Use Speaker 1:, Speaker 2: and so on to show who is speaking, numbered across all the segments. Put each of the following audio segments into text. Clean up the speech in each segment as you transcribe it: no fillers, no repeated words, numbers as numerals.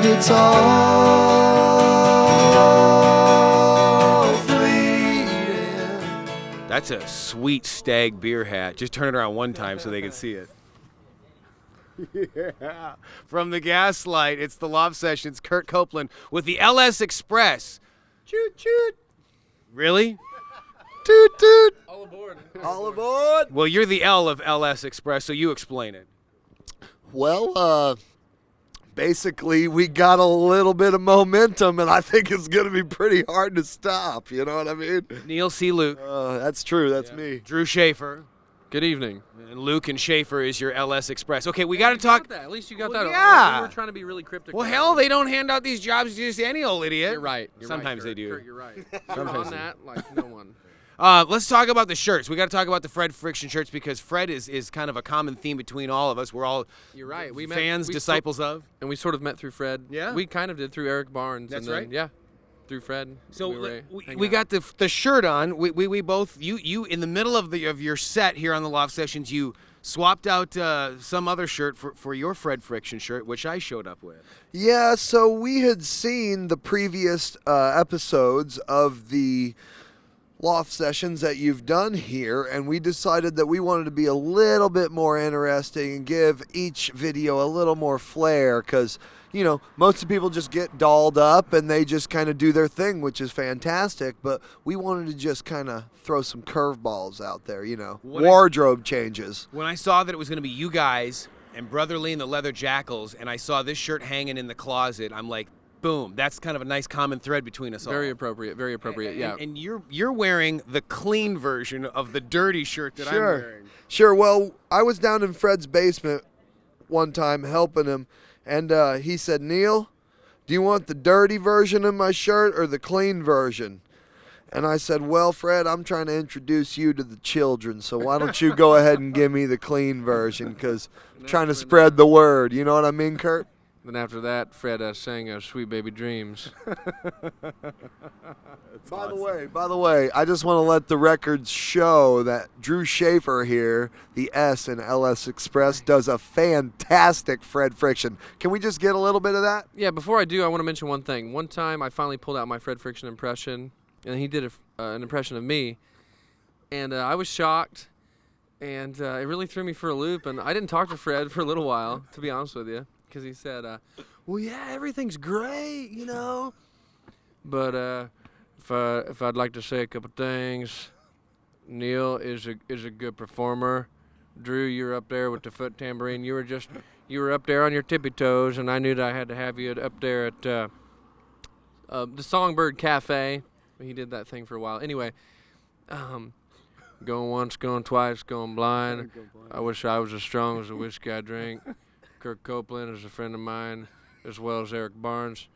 Speaker 1: but it's all fleeting.
Speaker 2: That's a sweet stag beer hat. Just turn it around one time so they can see it. Yeah. From the Gaslight, it's the Love Sessions. Curt Copeland with the L.S. Express. Choot, choot. Really? Toot, toot.
Speaker 3: All aboard.
Speaker 1: All aboard.
Speaker 2: Well, you're the L of L.S. Express, so you explain it.
Speaker 1: Well, basically, we got a little bit of momentum, and I think it's going to be pretty hard to stop. You know what I mean?
Speaker 2: Neil C. Luke.
Speaker 1: That's true. That's me.
Speaker 2: Drew Schaefer.
Speaker 3: Good evening.
Speaker 2: And Luke and Schaefer is your L.S. Express. Okay, we got to talk.
Speaker 3: At least you got
Speaker 2: Well,
Speaker 3: that.
Speaker 2: yeah.
Speaker 3: We were trying to be really cryptic.
Speaker 2: Well, hell, they don't hand out these jobs to just any old idiot.
Speaker 3: You're right.
Speaker 2: Sometimes they do.
Speaker 3: Kurt, you're right. Sometimes on that, like no one.
Speaker 2: Let's talk about the shirts. We got to talk about the Fred Friction shirts because Fred is kind of a common theme between all of us. We're all
Speaker 3: You're right. We
Speaker 2: fans, disciples of.
Speaker 3: And we sort of met through Fred.
Speaker 2: Yeah.
Speaker 3: We kind of did through Eric Barnes.
Speaker 2: That's
Speaker 3: and then,
Speaker 2: right.
Speaker 3: Yeah. Through Fred.
Speaker 2: So
Speaker 3: we
Speaker 2: got the shirt on. We both you in the middle of your set here on the Loft Sessions. You swapped out some other shirt for your Fred Friction shirt, which I showed up with.
Speaker 1: Yeah, so we had seen the previous episodes of the Loft Sessions that you've done here, and we decided that we wanted to be a little bit more interesting and give each video a little more flair because, you know, most of the people just get dolled up and they just kind of do their thing, which is fantastic, but we wanted to just kind of throw some curveballs out there, you know, wardrobe changes.
Speaker 2: When I saw that it was going to be you guys and Brother Lee and the Leather Jackals, and I saw this shirt hanging in the closet, I'm like, boom, that's kind of a nice common thread between us all.
Speaker 3: Very appropriate, yeah.
Speaker 2: And you're wearing the clean version of the dirty shirt that I'm wearing.
Speaker 1: Sure, well, I was down in Fred's basement one time helping him, and he said, Neil, do you want the dirty version of my shirt or the clean version? And I said, well, Fred, I'm trying to introduce you to the children, so why don't you go ahead and give me the clean version, because I'm trying to spread the word. You know what I mean, Kurt?
Speaker 3: Then after that, Fred sang Sweet Baby Dreams.
Speaker 1: By the way, I just want to let the records show that Drew Schaefer here, the S in L.S. Express, does a fantastic Fred Friction. Can we just get a little bit of that?
Speaker 3: Yeah, before I do, I want to mention one thing. One time, I finally pulled out my Fred Friction impression, and he did an impression of me, and I was shocked, and it really threw me for a loop, and I didn't talk to Fred for a little while, to be honest with you. Because he said, well, yeah, everything's great, you know. But if I'd like to say a couple things, Neil is a good performer. Drew, you're up there with the foot tambourine. You were up there on your tippy toes, and I knew that I had to have you up there at the Songbird Cafe. He did that thing for a while. Anyway, going once, going twice, going blind. I wish I was as strong as the whiskey I drink. Curt Copeland is a friend of mine, as well as Eric Barnes.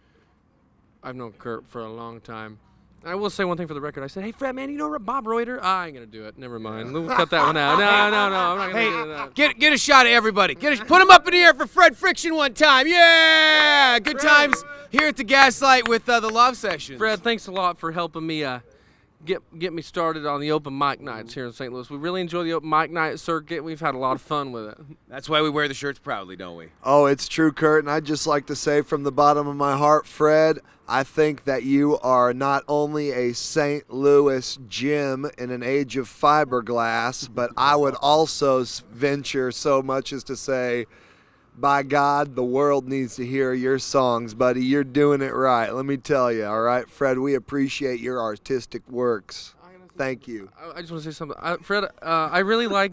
Speaker 3: I've known Curt for a long time. I will say one thing for the record. I said, hey, Fred, man, you know Bob Reuter? I ain't going to do it. Never mind. We'll cut that one out. No, I'm not going to do that.
Speaker 2: Get a shot of everybody. Put them up in the air for Fred Friction one time. Yeah! Good times here at the Gaslight with the Love Sessions.
Speaker 3: Fred, thanks a lot for helping me get me started on the open mic nights here in St. Louis. We really enjoy the open mic night circuit. We've had a lot of fun with it.
Speaker 2: That's why we wear the shirts proudly, don't we?
Speaker 1: Oh, it's true, Kurt, and I'd just like to say from the bottom of my heart, Fred, I think that you are not only a St. Louis gem in an age of fiberglass, but I would also venture so much as to say, by God, the world needs to hear your songs, buddy. You're doing it right. Let me tell you, all right? Fred, we appreciate your artistic works. Thank you.
Speaker 3: I just want to say something. Fred, I really like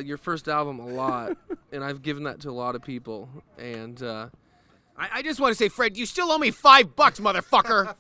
Speaker 3: your first album a lot, and I've given that to a lot of people. And
Speaker 2: I just want to say, Fred, you still owe me $5, motherfucker.